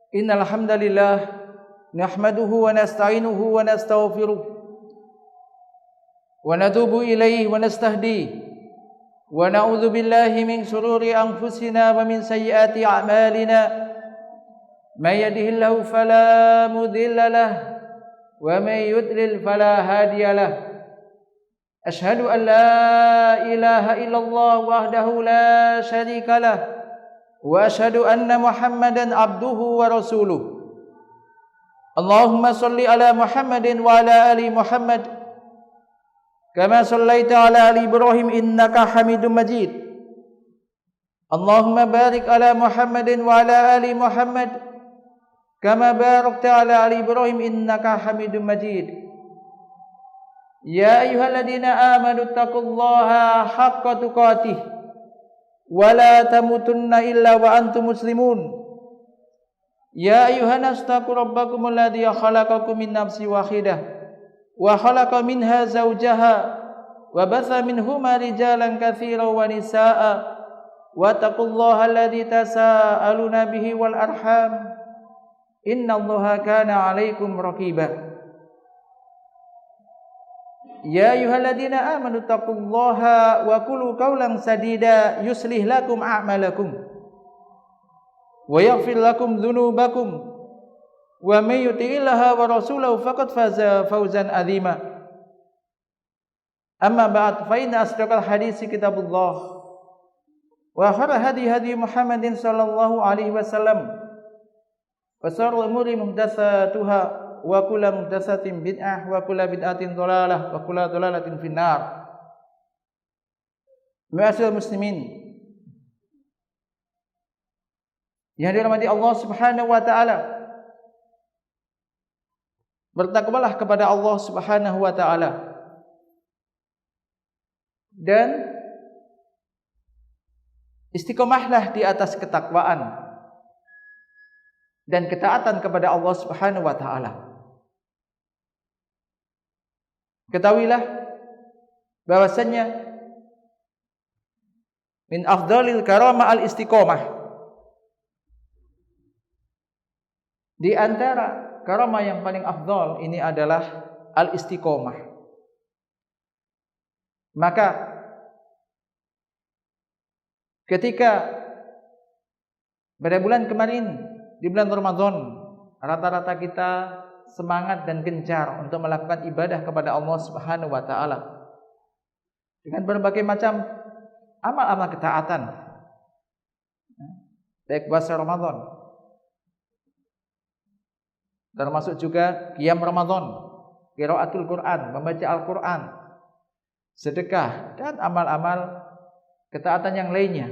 Innal hamdalillah nahmaduhu wa nasta'inuhu wa nastaghfiruh wa natubu ilaihi wa nastahdihi wa na'udzu billahi min shururi anfusina wa min sayyiati a'malina may yahdihillahu fala mudilla lahu wa may yudlil fala hadiya lahu asyhadu an la ilaha illallah wahdahu la syarika lahu wa asyhadu anna Muhammadan abduhu wa rasuluh. Allahumma salli ala Muhammadin wa ala ali Muhammad kama sallaita ala ali Ibrahim innaka Hamidum Majid. Allahumma barik ala Muhammadin wa ala ali Muhammad kama barakta ala ali Ibrahim innaka Hamidum Majid. Ya ayyuhalladzina amanu taqullaha haqqa tuqatih wala tamutunna illa wa antum muslimun. Ya ayyuhan nas taqu rabbakumul ladzi khalaqakum min nafsin wahidah wa khalaqa minha zawjaha wa batha minhuma rijalan katsiran wa nisaa'a wa taqullaha alladzi tasaaluna bihi wal arham innallaha kana 'alaikum raqiba. Ya ayyuhalladzina amanu taqullaha wa qulu qawlan sadida yuslih lakum a'malakum wa yaghfir lakum dzunubakum wa may yuti'illaha wa rasulahu faqad faza fawzan 'azima. Amma ba'd, fa inna asdaqal haditsi kitabullah wa khairal hadi Muhammadin sallallahu alaihi wasallam wa sharrul umuri muhdatsatuha wa kullu muhdatsatin bid'ah wa kullu bid'atin dhalalah wa kullu dhalalatin finnar. Ma'asyiral muslimin yang dirahmati Allah Subhanahu wa taala, bertakwalah kepada Allah Subhanahu wa taala dan istiqomahlah di atas ketakwaan dan ketaatan kepada Allah Subhanahu wa taala. Ketahuilah bahwasannya min afdalil karamah al-istiqomah. Di antara karamah yang paling afdal ini adalah al-istiqomah. Maka ketika pada bulan kemarin di bulan Ramadan, rata-rata kita semangat dan gencar untuk melakukan ibadah kepada Allah Subhanahu wa taala dengan berbagai macam amal-amal ketaatan. Baik puasa Ramadan, termasuk juga qiyam Ramadan, qiraatul Quran, membaca Al-Quran, sedekah dan amal-amal ketaatan yang lainnya.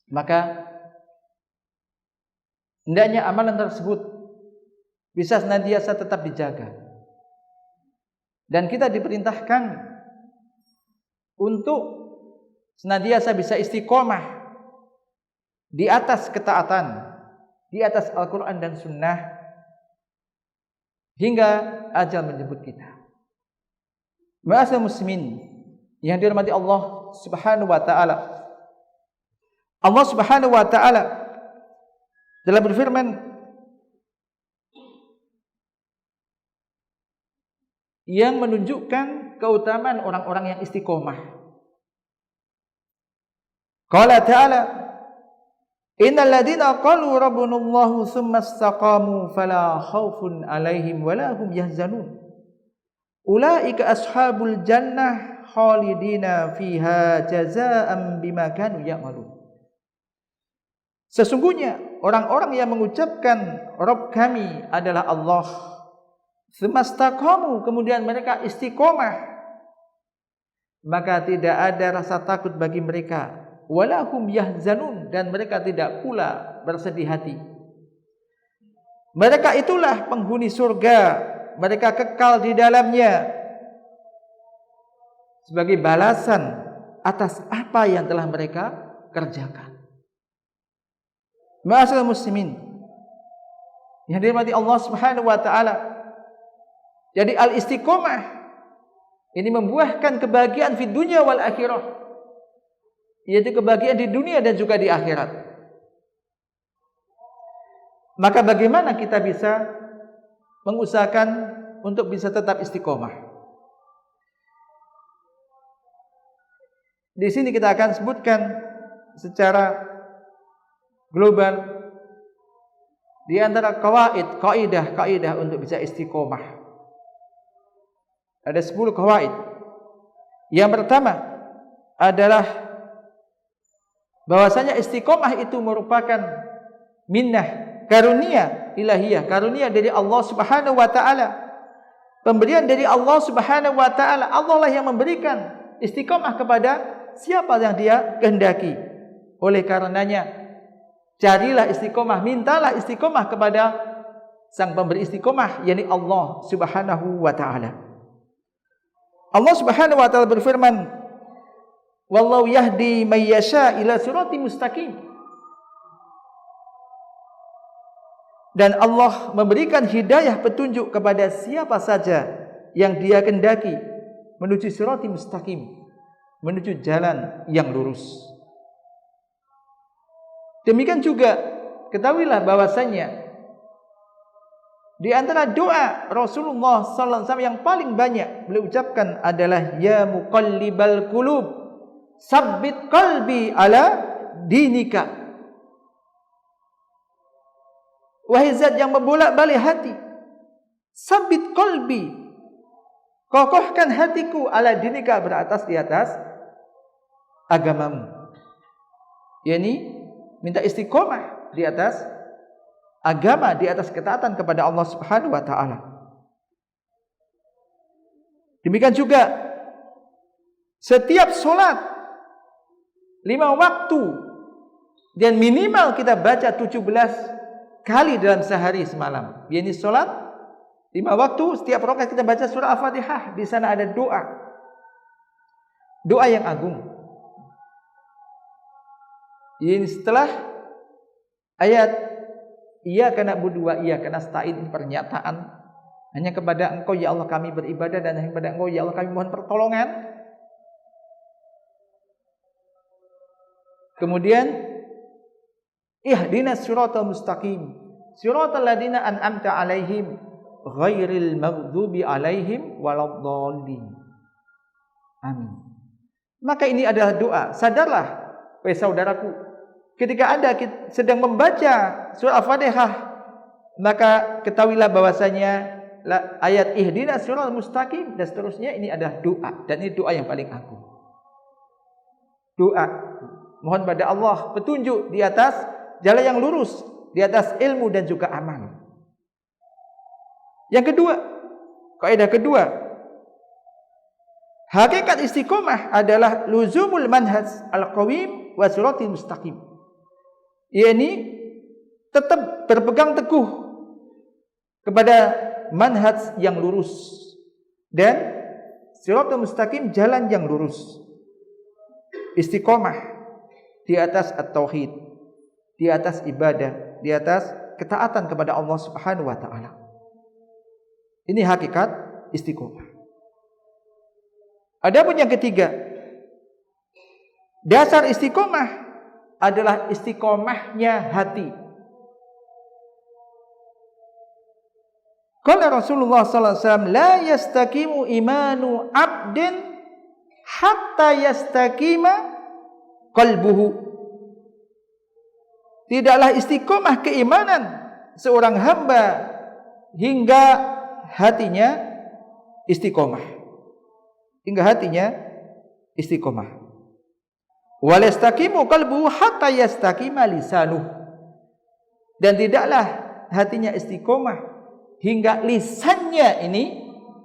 Maka hendaknya amalan tersebut bisa senantiasa tetap dijaga. Dan kita diperintahkan untuk senantiasa bisa istiqomah di atas ketaatan, di atas Al-Quran dan Sunnah hingga ajal menjemput kita. Ma'asyiral muslimin yang dirahmati Allah Subhanahu wa taala. Allah Subhanahu wa taala telah berfirman yang menunjukkan keutamaan orang-orang yang istiqomah. Qala ta'ala innal ladzina qalu rabbunallahu tsumma istaqamu fala khaufun 'alaihim wala hum yahzanun ulaika ashabul jannah khalidina fiha jazaa'an bima kanu ya'malun. Sesungguhnya orang-orang yang mengucapkan Rabb kami adalah Allah, semastaqamu, kemudian mereka istiqomah, maka tidak ada rasa takut bagi mereka, walahum yahzanun, dan mereka tidak pula bersedih hati. Mereka itulah penghuni surga, mereka kekal di dalamnya sebagai balasan atas apa yang telah mereka kerjakan. Ma'asyiral muslimin yang dirahmati Allah Subhanahu wa taala, jadi al-istiqomah ini membuahkan kebahagiaan di dunia wal akhirah, yaitu kebahagiaan di dunia dan juga di akhirat. Maka bagaimana kita bisa mengusahakan untuk bisa tetap istiqomah? Di sini kita akan sebutkan secara global di antara kaidah untuk bisa istiqomah. Ada 10 kawaid. Yang pertama adalah bahwasanya istiqomah itu merupakan minnah, karunia ilahiyah, karunia dari Allah Subhanahu wa taala. Pemberian dari Allah Subhanahu wa taala. Allah lah yang memberikan istiqomah kepada siapa yang Dia kehendaki. Oleh karenanya, carilah istiqomah, mintalah istiqomah kepada Sang pemberi istiqomah, yakni Allah Subhanahu wa taala. Allah Subhanahu wa taala berfirman, "Wallahu yahdi may yasha ila siratim mustaqim." Dan Allah memberikan hidayah petunjuk kepada siapa saja yang Dia kehendaki menuju siratim mustaqim, menuju jalan yang lurus. Demikian juga ketahuilah bahwasanya di antara doa Rasulullah sallallahu alaihi wasallam yang paling banyak beliau ucapkan adalah ya muqallibal qulub sabbit qalbi ala dinika. Wahai zat yang membolak-balik hati, sabbit qalbi, kokohkan hatiku ala dinika, di atas agamamu. Yani minta istiqomah di atas agama, di atas ketaatan kepada Allah Subhanahu wa taala. Demikian juga setiap solat 5 waktu dan minimal kita baca 17 kali dalam sehari semalam. Ini solat 5 waktu, setiap rakaat kita baca surah Al-Fatihah. Di sana ada doa. Doa yang agung. Ini setelah ayat Iyyaka na'budu wa iyyaka nasta'in, pernyataan hanya kepada Engkau ya Allah kami beribadah dan hanya kepada Engkau ya Allah kami mohon pertolongan. Kemudian ihdinas siratal mustaqim, siratal ladzina an'amta 'alaihim ghairil maghdubi 'alaihim waladdallin. Amin. Maka ini adalah doa. Sadarlah wahai saudaraku, ketika Anda sedang membaca surah Al-Fatihah, maka ketahuilah bahwasanya ayat ihdinas siratal mustaqim dan seterusnya ini adalah doa, dan ini doa yang paling agung. Doa mohon pada Allah petunjuk di atas jalan yang lurus, di atas ilmu dan juga amal. Yang kedua, kaidah kedua, hakikat istiqomah adalah luzumul manhaj al-qawim wa siratal mustaqim. yakni tetap berpegang teguh kepada manhaj yang lurus dan siratal mustaqim, jalan yang lurus. Istiqomah di atas at-tauhid, di atas ibadah, di atas ketaatan kepada Allah Subhanahu wa taala. Ini hakikat istiqomah. Adapun yang ketiga, dasar istiqomah adalah istiqomahnya hati. Qala Rasulullah sallallahu alaihi wasallam, la yastaqimu imanu abdin hatta yastaqima qalbuhu. Tidaklah istiqomah keimanan seorang hamba hingga hatinya istiqomah. Hingga hatinya istiqomah. Wal yastaqimu qalbuhu hatta yastaqima lisanuh. Dan tidaklah hatinya istiqomah hingga lisannya ini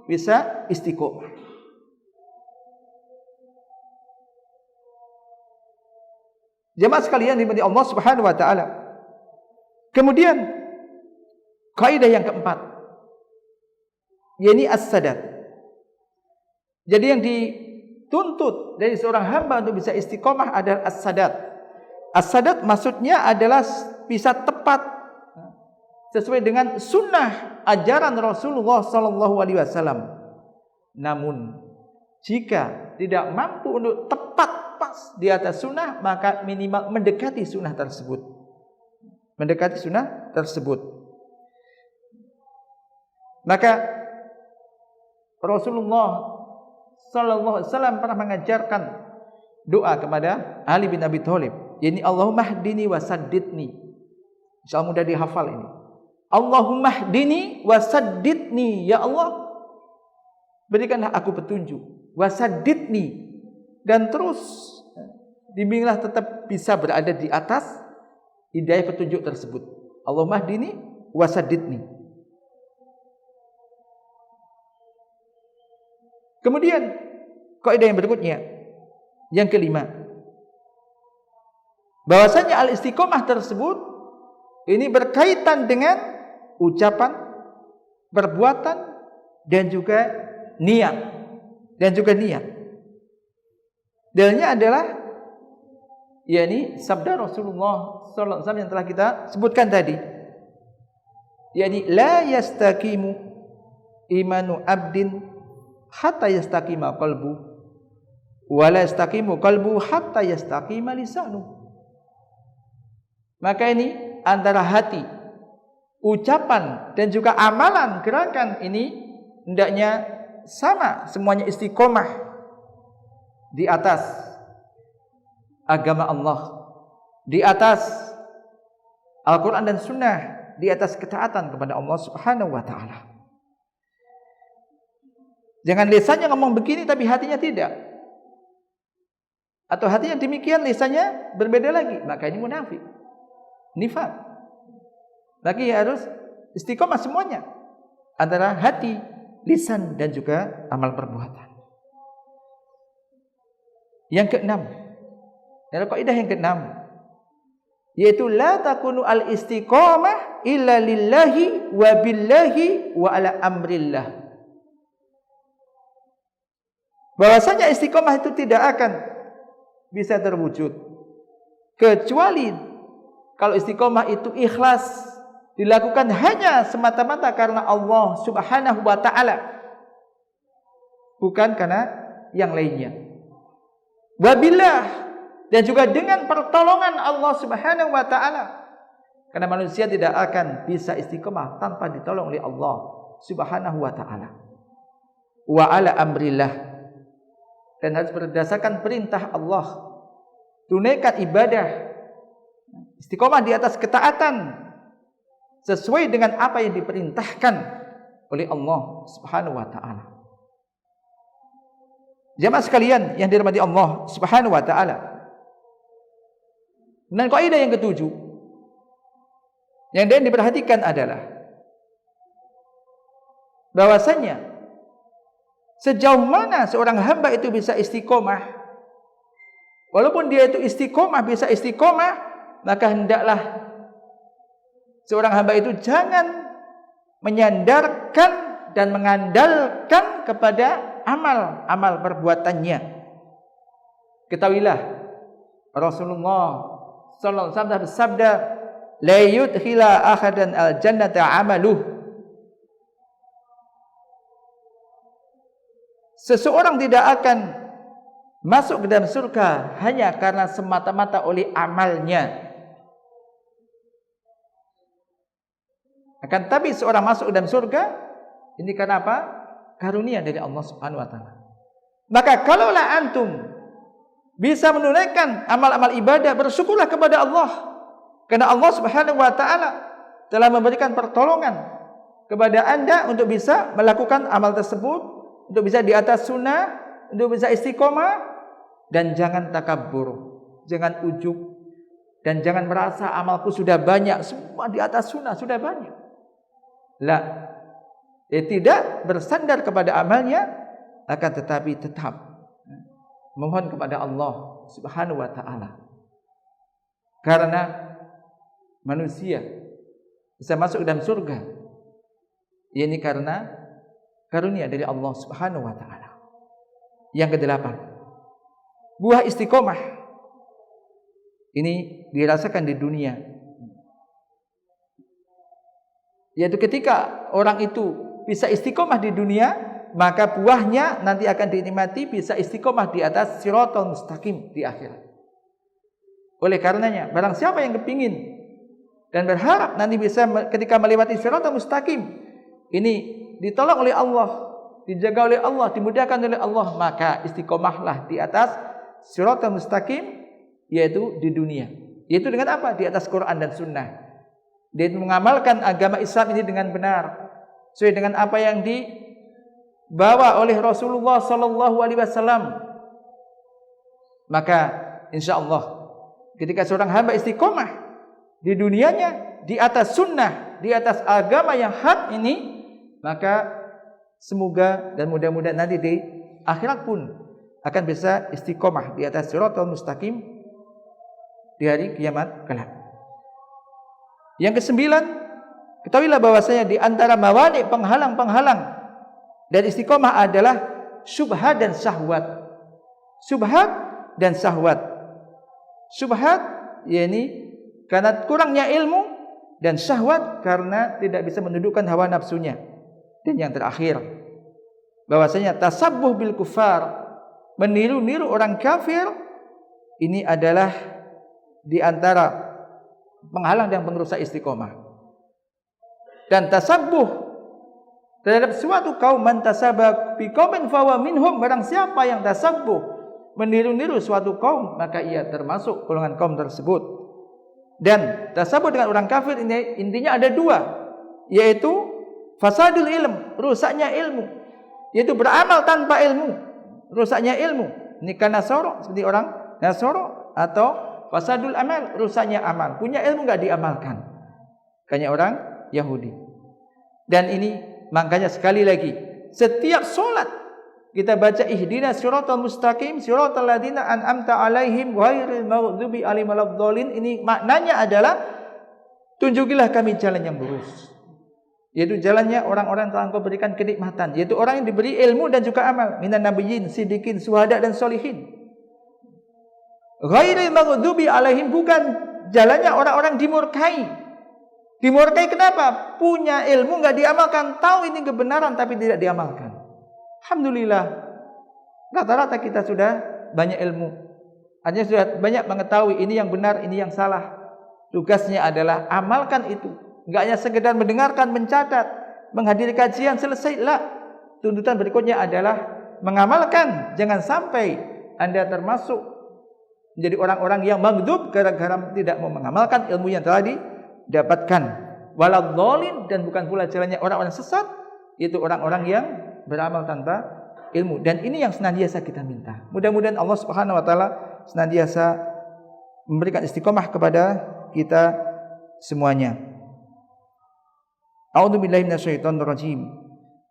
bisa istiqomah. Jemaah sekalian dimani Allah Subhanahu wa taala. Kemudian kaidah yang keempat, yakni as-sadad. Jadi yang dituntut dari seorang hamba untuk bisa istiqomah adalah as-sadad. As-sadad maksudnya adalah bisa tepat sesuai dengan sunnah ajaran Rasulullah sallallahu alaihi wasallam. Namun jika tidak mampu untuk tepat pas di atas sunnah, maka minimal mendekati sunnah tersebut. mendekati sunnah tersebut. Maka Rasulullah sallallahu alaihi wasallam pernah mengajarkan doa kepada Ali bin Abi Thalib, yakni Allahumma hdini wa saddidni. Insyaallah mudah dihafal ini. Allahumma hdini wa saddidni, ya Allah berikanlah aku petunjuk, wa saddidni, dan terus bimbinglah tetap bisa berada di atas hidayah petunjuk tersebut. Allahumma hdini wa saddidni. Kemudian kaidah yang berikutnya, yang kelima, bahwasanya al-istiqomah tersebut ini berkaitan dengan ucapan, perbuatan, dan juga niat. Dalilnya adalah yakni sabda Rasulullah sallallahu alaihi wasallam yang telah kita sebutkan tadi, yakni la yastaqimu imanu abdin hatta yastaqima qalbu wa la yastaqimu qalbu hatta yastaqima lisanu. Maka ini antara hati, ucapan, dan juga amalan, gerakan ini hendaknya sama, semuanya istiqomah di atas agama Allah, di atas Al-Quran dan Sunnah, di atas ketaatan kepada Allah Subhanahu wa ta'ala. Jangan lisannya ngomong begini tapi hatinya tidak, atau hatinya demikian lisannya berbeda lagi, maka ini munafik, nifaq. Lagi harus istiqomah semuanya antara hati, lisan, dan juga amal perbuatan. Yang keenam, dalam kaidah yang keenam, yaitu la takunu al-istiqamah illa lillahi wa billahi wa ala amrillah. Bahwasanya istiqamah itu tidak akan bisa terwujud kecuali kalau istiqamah itu ikhlas, dilakukan hanya semata-mata karena Allah Subhanahu wa ta'ala, bukan karena yang lainnya. Wabillah, dan juga dengan pertolongan Allah Subhanahu wa ta'ala, karena manusia tidak akan bisa istiqamah tanpa ditolong oleh Allah Subhanahu wa ta'ala. Wa ala amrillah, dan harus berdasarkan perintah Allah. Tunaikan ibadah, istiqamah di atas ketaatan sesuai dengan apa yang diperintahkan oleh Allah Subhanahu wa ta'ala. Jamaah sekalian yang dirahmati Allah Subhanahu wa ta'ala, dan kaidah yang ketujuh yang diperhatikan adalah bahwasanya sejauh mana seorang hamba itu bisa istiqomah, walaupun dia itu istiqomah, bisa istiqomah, maka hendaklah seorang hamba itu jangan menyandarkan dan mengandalkan kepada amal perbuatannya. Ketahuilah Rasulullah sallallahu alaihi wasallam bersabda, la yudkhila ahadan al-jannata amaluh. Seseorang tidak akan masuk ke dalam surga hanya karena semata-mata oleh amalnya. Akan tapi seorang masuk ke dalam surga ini karena apa? Karunia dari Allah Subhanahu wa ta'ala. Maka kalaulah antum bisa menunaikan amal-amal ibadah, bersyukurlah kepada Allah, karena Allah Subhanahu wa ta'ala telah memberikan pertolongan kepada anda untuk bisa melakukan amal tersebut, untuk bisa di atas sunnah, untuk bisa istiqomah. Dan jangan takabur, jangan ujub, dan jangan merasa amalku sudah banyak, semua di atas sunnah sudah banyak. La, dia tidak bersandar kepada amalnya, akan tetapi tetap mohon kepada Allah Subhanahu wa ta'ala. Karena manusia bisa masuk dalam surga, ini karena karunia dari Allah Subhanahu wa ta'ala. Yang kedelapan, buah istiqomah ini dirasakan di dunia, yaitu ketika orang itu bisa istiqomah di dunia, maka buahnya nanti akan dinikmati bisa istiqomah di atas siratal mustaqim di akhirat. Oleh karenanya, barang siapa yang kepingin dan berharap nanti bisa ketika melewati siratal mustaqim ini ditolong oleh Allah, dijaga oleh Allah, dimudahkan oleh Allah, maka istiqomahlah di atas siratal mustaqim, yaitu di dunia. Yaitu dengan apa? Di atas Quran dan Sunnah. Dia mengamalkan agama Islam ini dengan benar, sesuai dengan apa yang dibawa oleh Rasulullah sallallahu alaihi wasallam. Maka insya Allah ketika seorang hamba istiqomah di dunianya di atas sunnah, di atas agama yang hak ini, maka semoga dan mudah-mudahan nanti di akhirat pun akan bisa istiqomah di atas siratal mustaqim di hari kiamat kelak. Yang kesembilan, ketahuilah bahwasanya di antara mawani penghalang-penghalang dari istiqomah adalah syubhat dan syahwat. Syubhat dan syahwat. Syubhat yakni karena kurangnya ilmu, dan syahwat karena tidak bisa menundukkan hawa nafsunya. Dan yang terakhir, bahwasanya tasabbuh bil kufar, meniru-niru orang kafir, ini adalah di antara penghalang dan pengrusak istiqomah. Dan tasabbuh terhadap suatu kaum, man tasabba bi qaumin fawa minhum, barang siapa yang tasabbuh meniru-niru suatu kaum, maka ia termasuk golongan kaum tersebut. Dan tasabbuh dengan orang kafir ini intinya ada dua, yaitu fasadul ilm, rusaknya ilmu, yaitu beramal tanpa ilmu, rusaknya ilmu. Ini kan Nasoro, seperti orang Nasoro, atau fasadul amal, rusaknya amal, punya ilmu enggak diamalkan, kayak orang Yahudi. Dan ini makanya sekali lagi setiap solat kita baca ihdinas siratal mustaqim siratal ladzina an'amta alaihim ghairil maghdubi alaihim waladdallin. Ini maknanya adalah tunjukilah kami jalan yang lurus, yaitu jalannya orang-orang yang telah Engkau berikan kenikmatan, yaitu orang yang diberi ilmu dan juga amal, minan nabiyyin, siddiqin, syuhada dan sholihin. Ghairil maghdubi alaihim, bukan jalannya orang-orang dimurkai. Dimurkai kenapa? Punya ilmu enggak diamalkan, tahu ini kebenaran tapi tidak diamalkan. Alhamdulillah, rata-rata kita sudah banyak ilmu, artinya sudah banyak mengetahui ini yang benar, ini yang salah. Tugasnya adalah amalkan itu. Enggak hanya sekedar mendengarkan, mencatat, menghadiri kajian, selesai. Lah, tuntutan berikutnya adalah mengamalkan. Jangan sampai Anda termasuk menjadi orang-orang yang maghdub gara-gara tidak mau mengamalkan ilmu yang telah didapatkan. Waladhdallin, dan bukan pula jalannya orang-orang sesat, itu orang-orang yang beramal tanpa ilmu. Dan ini yang senantiasa kita minta. Mudah-mudahan Allah Subhanahu wa taala senantiasa memberikan istiqomah kepada kita semuanya. A'udzubillahi minasyaitonir rajim.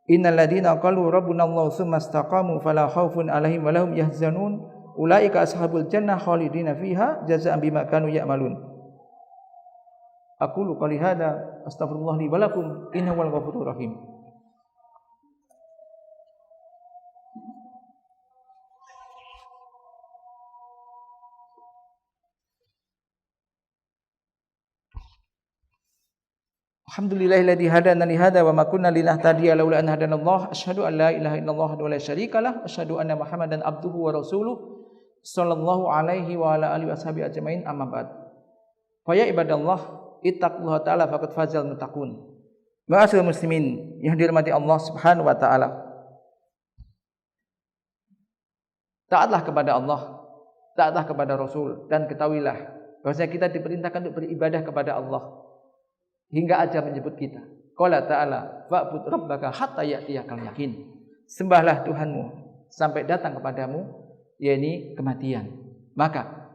Innal ladzina qalu rabbunallahu tsumma istaqamu fala khaufun 'alaihim wa lahum yahzanun. Ulaika ashabul jannah khalidina fiha jazaa'an bima kanu ya'malun. Aqulu qouli hadza astaghfirullah li wa lakum innahu wal ghafurur rahim. Alhamdulillahilladzi hadana li hadza wa ma kunna linahtadiya laula an hadanallah. Asyhadu an la ilaha illallah wa la syarikalah, asyhadu anna Muhammadan abduhu wa rasuluh sallallahu alaihi wa ala alihi washabihi ajmain, amma ba'd. Fa ya ibadallah, ittaqullaha ta'ala faqad fazal muttaqun. Ma'asyiral muslimin yang dirahmati Allah Subhanahu wa taala. Taatlah kepada Allah, taatlah kepada Rasul, dan ketahuilah bahwasanya kita diperintahkan untuk beribadah kepada Allah hingga ajar menyebut kita. Qala ta'ala fa'bud rabbaka hatta ya'tiyakal yaqin. Sembahlah Tuhanmu sampai datang kepadamu yakni kematian. Maka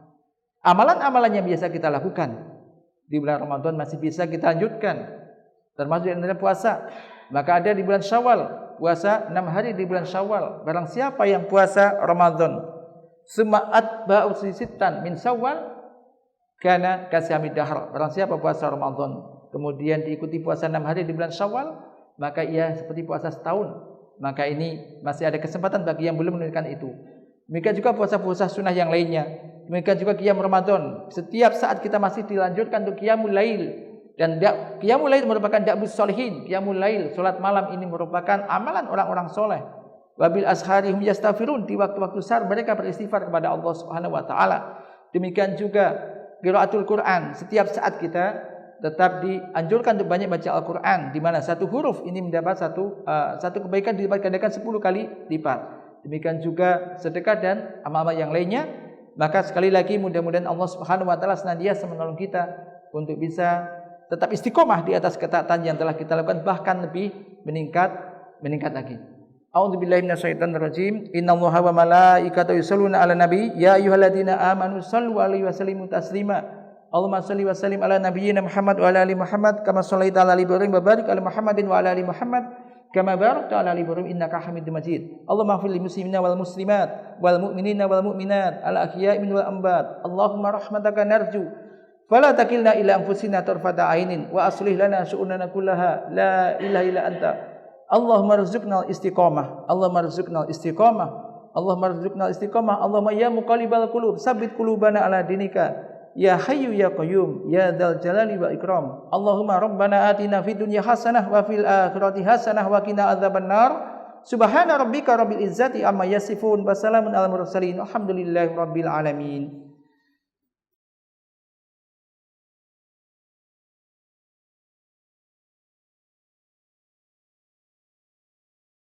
amalan-amalan yang biasa kita lakukan di bulan Ramadan masih bisa kita lanjutkan, termasuk di antara puasa. Maka ada di bulan Syawal, puasa 6 hari di bulan Syawal. Barang siapa yang puasa Ramadan summa atba'u sittan min Syawal kana kasyamid dahr. Barang siapa puasa Ramadan kemudian diikuti puasa 6 hari di bulan Syawal, maka ia seperti puasa setahun. Maka ini masih ada kesempatan bagi yang belum menunaikan itu. Demikian juga puasa-puasa sunnah yang lainnya. Demikian juga qiyam Ramadan. Setiap saat kita masih dilanjutkan untuk qiyamul lail. Dan qiyamul lail merupakan da'bus sholihin. Qiyamul lail, salat malam, ini merupakan amalan orang-orang soleh. Wabil asharihum yastaghfirun, di waktu-waktu sahar mereka beristighfar kepada Allah Subhanahu wa taala. Demikian juga qiraatul Quran. Setiap saat kita tetap dianjurkan untuk banyak baca Al-Quran, di mana satu huruf ini mendapat satu kebaikan dilipat gandakan 10 kali lipat. Demikian juga sedekah dan amal-amal yang lainnya. Maka sekali lagi mudah-mudahan Allah Subhanahu wa taala senantiasa menolong kita untuk bisa tetap istiqomah di atas ketaatan yang telah kita lakukan, bahkan lebih meningkat lagi. A'udzubillahi minasyaitonir rajim. Innallaha wa malaikatahu yusholluna 'alan nabi ya ayyuhalladzina amanu shallu 'alaihi wa sallimu taslima. Allahumma shalli wa sallim ala nabiyyina Muhammad wa ala ali Muhammad kama shallaita ala ali Ibrahim wa barik ala Muhammadin wa ala ali Muhammad kama barakta ala ali Ibrahim innaka Hamidum Majid. Allahumma ighfir lil muslimina wal muslimat wal mu'minina wal mu'minat al ahya'i minhum wal amwat. Allahumma rahmataka narju fala takilna ila anfusina tarfata ainin wa aslih lana syu'unana kullaha la ilaha illa anta. Allahumma rzuqnal istiqamah. Allahumma rzuqnal istiqamah. Allahumma rzuqnal istiqamah. Allahumma ya muqallibal qulub tsabbit qulubana ala dinika. Ya Hayyu ya Qayyum ya Dzal Jalali wal Ikram. Allahumma rabbana atina fid dunya hasanah wa fil akhirati hasanah wa qina adzabannar. Subhana rabbika rabbil izzati amma yasifun wa salamun alal mursalin. Alhamdulillahi rabbil alamin.